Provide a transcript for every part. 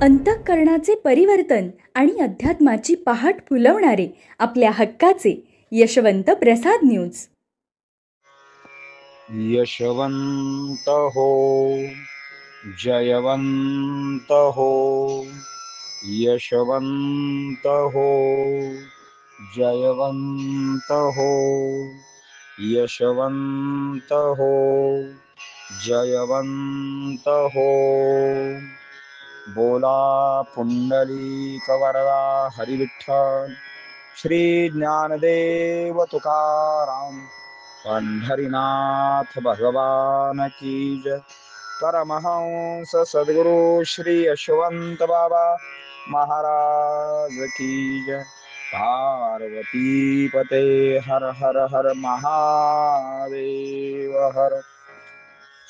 अंतःकरणाचे परिवर्तन आणि अध्यात्माची पहाट फुलवणारे आपल्या हक्काचे यशवंत प्रसाद न्यूज. यशवंत हो, जयवंत हो, यशवंत हो, जयवंत हो, यशवंत हो, जयवंत हो. बोला पुंडलिक वरदा हरी विठ्ठल, श्री ज्ञानदेव तुकाराम, पंढरीनाथ भगवान की जय. परमहंस सद्गुरु श्री यशवंत बाबा महाराज की जय. पार्वती पते हर हर हर महादेव हर.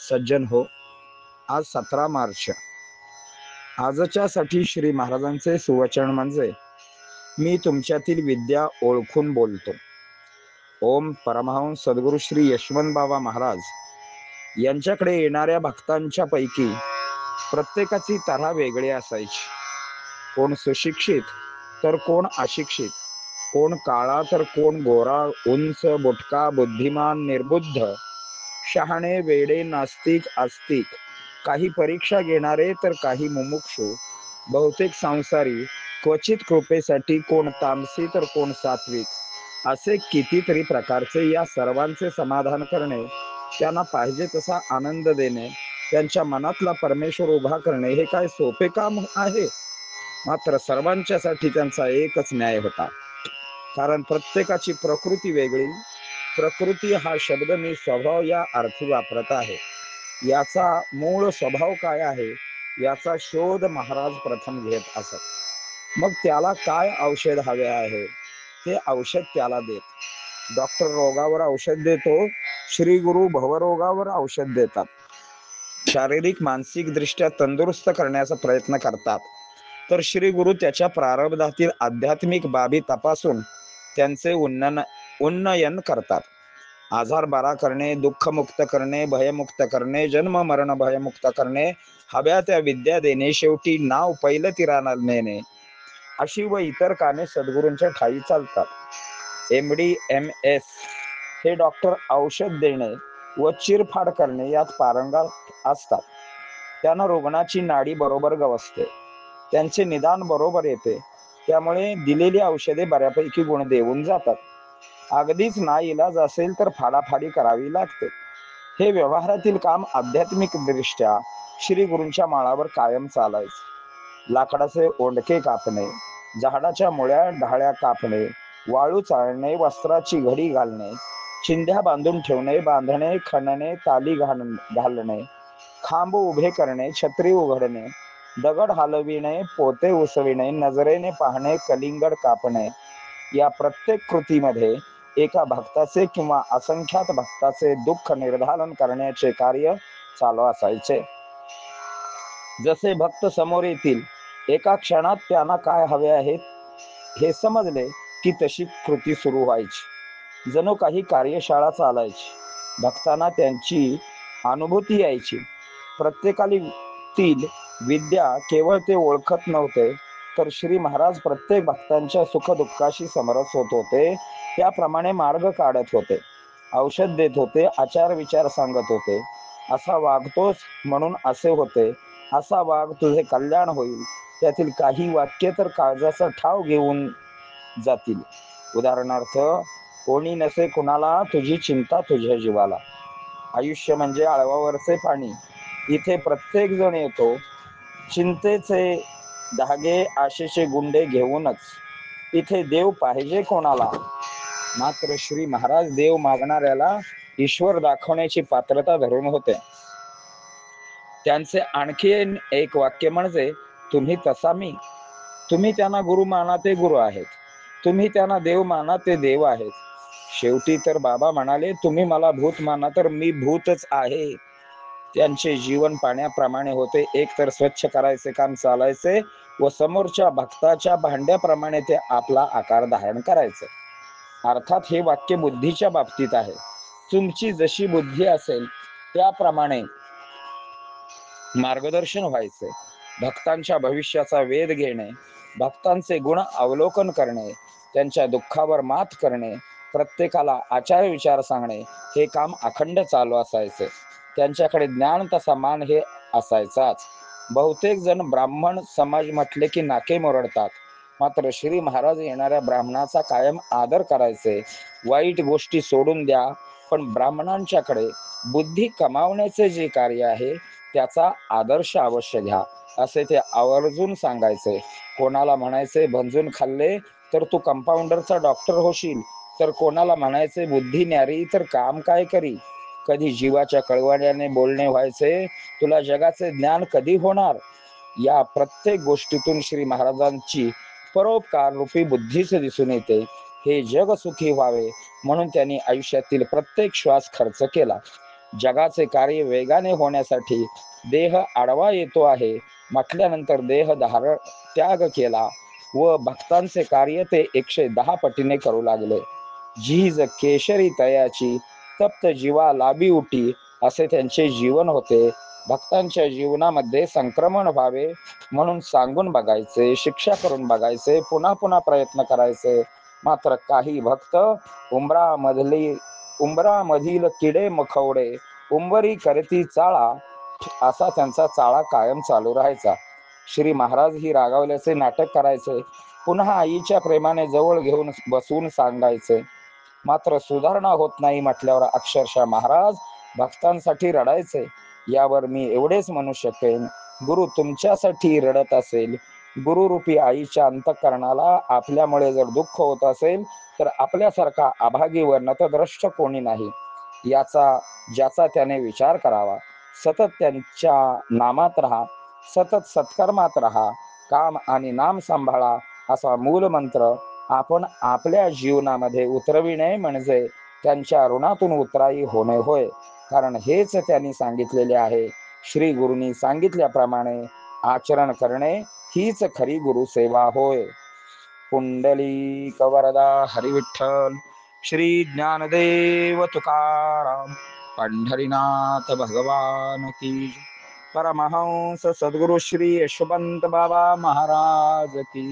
सज्जन हो, आज 17 मार्च. आजच्या साठी श्री महाराजांचे सुवचन म्हणजे मी तुमच्यातील विद्या ओळखून बोलतो. ओम परमहंस सद्गुरु श्री यशवंत बाबा महाराज यांच्याकडे येणाऱ्या भक्तांच्या पैकी प्रत्येकाची तऱ्हा वेगळी असायची. कोण सुशिक्षित तर कोण अशिक्षित, कोण काळा तर कोण गोरा, उंच बुटका, बुद्धिमान निर्बुद्ध, शहाणे वेडे, नास्तिक आस्तिक, काही परीक्षा घेणारे तर काही मुमुक्षु, बहुतेक संसारी, क्वचित कृपेसाठी कोण तामसी तर कोण सात्विक, असे कितीतरी प्रकारचे. या सर्वांचे समाधान करणे, त्यांना पाहिजे तसा आनंद देणे, त्यांच्या मनातला परमेश्वर उभा करणे हे काय सोपे काम आहे? मात्र सर्वांच्यासाठी त्यांचा एकच न्याय होता. कारण प्रत्येकाची प्रकृती वेगळी. प्रकृती हा शब्द मी स्वभाव या अर्थी वापरत आहे. याचा मूळ स्वभाव काय आहे याचा शोध महाराज प्रथम घेत असत. मग त्याला काय औषध हवे आहे ते औषध त्याला देत. डॉक्टर रोगावर औषध देतो, श्री गुरु भवरोगावर औषध देतात. शारीरिक मानसिक दृष्ट्या तंदुरुस्त करण्याचा प्रयत्न करतात, तर श्री गुरु त्याच्या प्रारब्धातील आध्यात्मिक बाबी तपासून त्यांचे उन्नयन करतात. आजार बरा करणे, दुःखमुक्त करणे, भयमुक्त करणे, जन्म मरण भयमुक्त करणे, हव्या त्या विद्या देणे, शेवटी नाव पहिलं तिराला नेणे, अशी व इतर कामे सद्गुरूंच्या ठायी चालतात. MD MS हे डॉक्टर औषध देणे व चिरफाड करणे यात पारंगत असतात. त्यांना रुग्णाची नाडी बरोबर गवसते, त्यांचे निदान बरोबर येते, त्यामुळे दिलेली औषधे बऱ्यापैकी गुण देऊन जातात. अगदीच नाईलाज असेल तर फाडाफाडी करावी लागते. हे व्यवहारातील काम आध्यात्मिक दृष्ट्या श्री गुरूंच्या माळावर कायम चालायचे. लाकडाचे ओंडके कापणे, झाडाच्या मुळ्या ढाळ्या कापणे, वाळू चाळणे, वस्त्राची घडी घालणे, चिंध्या बांधून ठेवणे, बांधणे, खणणे, ताली घालणे, खांब उभे करणे, छत्री उघडणे, दगड हलविणे, पोते उसविणे, नजरेने पाहणे, कलिंगड कापणे, या प्रत्येक कृतीमध्ये एका भक्ताचे किंवा असंख्यात भक्ताचे दुःख निर्धारण करण्याचे कार्य चालू असायचे. जसे भक्त समोर येतील, एका क्षणात त्यांना काय हवे आहे हे समजले की तशी कृती सुरू व्हायची. जणू काही कार्यशाळा चालायची. भक्तांना त्यांची अनुभूती यायची. प्रत्येकातील विद्या केवळ ते ओळखत नव्हते, तर श्री महाराज प्रत्येक भक्तांच्या सुखदुःखाशी समरस होत होते. त्याप्रमाणे मार्ग काढत होते, औषध देत होते, आचार विचार सांगत होते. असा वागतोस म्हणून असे होते, असा वाग तुझे कल्याण होईल. त्यातील काही वाक्य तर काळजाचा ठाव घेऊन जातील. उदाहरणार्थ, कोणी नसे कुणाला तुझी चिंता तुझ्या जीवाला. आयुष्य म्हणजे आळवावरचे पाणी. इथे प्रत्येक जण येतो चिंतेचे धागे आशेचे गुंडे घेऊनच. इथे देव पाहिजे कोणाला, मात्र श्री महाराज देव मागणाऱ्याला ईश्वर दाखवण्याची पात्रता धरून होते. त्यांचे आणखी एक वाक्य म्हणजे, तुम्ही तसा मी. तुम्ही त्यांना गुरु माना ते गुरु आहेत, तुम्ही त्यांना देव माना ते देव आहेत. शेवटी तर बाबा म्हणाले, तुम्ही मला भूत माना तर मी भूतच आहे. त्यांचे जीवन पाण्याप्रमाणे होते. एक तर स्वच्छ करायचे काम चालायचे व समोरच्या भक्ताच्या भांड्याप्रमाणे ते आपला आकार धारण करायचे. अर्थात हे वाक्य बुद्धीच्या बाबतीत आहे. तुमची जशी बुद्धी असेल त्याप्रमाणे मार्गदर्शन व्हायचे. भक्तांच्या भविष्याचा वेध घेणे, भक्तांचे गुण अवलोकन करणे, त्यांच्या दुःखावर मात करणे, प्रत्येकाला आचार विचार सांगणे, हे काम अखंड चालू असायचे. त्यांच्याकडे ज्ञान तसा मान हे असायचाच. बहुतेक जण ब्राह्मण समाज म्हटले की नाके मोरडतात, मात्र श्री महाराज येणाऱ्या ब्राह्मणाचा कायम आदर करायचे. वाईट गोष्टी सोडून द्या, पण ब्राह्मणांच्याकडे बुद्धी कमावण्याचे जे कार्य आहे त्याचा आदर्श अवश्य घ्या, असे ते आवर्जून सांगायचे. कोणाला म्हणायचे भंजून खाल्ले तर तू कंपाऊंडरचा डॉक्टर होशील, तर कोणाला म्हणायचे बुद्धी न्यारी तर काम काय करी. कधी जीवाच्या कळवळ्याने बोलणे व्हायचे, तुला जगाचे ज्ञान कधी होणार. या प्रत्येक गोष्टीतून श्री महाराजांची परोपकार रूपी बुद्धीच दिसून येते. हे जग सुखी व्हावे म्हणून त्यांनी आयुष्यातील प्रत्येक श्वास खर्च केला. जगाचे कार्य वेगाने होण्यासाठी देह आडवा येतो आहे म्हटल्यानंतर देह धारण त्याग केला व भक्तांचे कार्य ते 110 पटीने करू लागले. झीज केशरी तयाची तप्त जीवा लाभी उठी, असे त्यांचे जीवन होते. भक्तांच्या जीवनामध्ये संक्रमण व्हावे म्हणून सांगून बघायचे, शिक्षा करून बघायचे, पुन्हा पुन्हा प्रयत्न करायचे. मात्र काही भक्त उंबरामधील किडे मखवडे उंबरी करती चाळा, असा त्यांचा चाळा कायम चालू राहायचा. श्री महाराज ही रागावल्याचे नाटक करायचे, पुन्हा आईच्या प्रेमाने जवळ घेऊन बसवून सांगायचे. मात्र सुधारणा होत नाही म्हटल्यावर अक्षरशः महाराज भक्तांसाठी रडायचे. यावर मी एवढेच म्हणू शकेन, गुरु तुमच्यासाठी रडत असेल, गुरुरूपी आईच्या अंतःकरणाला आपल्यामुळे जर दुःख होत असेल, तर आपल्यासारखा अभागी व नतद्रष्ट कोणी नाही, ज्याचा त्याने विचार करावा. सतत त्यांच्या नामात राहा, सतत सत्कर्मात राहा, काम आणि नाम सांभाळा, असा मूल मंत्र आपण आपल्या जीवनामध्ये उतरविणे म्हणजे त्यांच्या ऋणातून उतराई होणे होय. कारण हेच त्यांनी सांगितलेले आहे. श्री गुरूंनी सांगितल्याप्रमाणे आचरण करणे हीच खरी गुरुसेवा होय. पुंडलिक वरदा हरिविठ्ठल श्री ज्ञानदेव तुकाराम पंढरीनाथ भगवान की. परमहंस सद्गुरु श्री यशवंत बाबा महाराज की.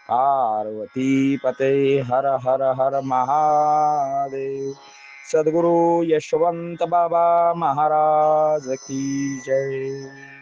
पार्वती पते हर हर हर महादेव. सद्गुरु यशवंत बाबा महाराज की जय.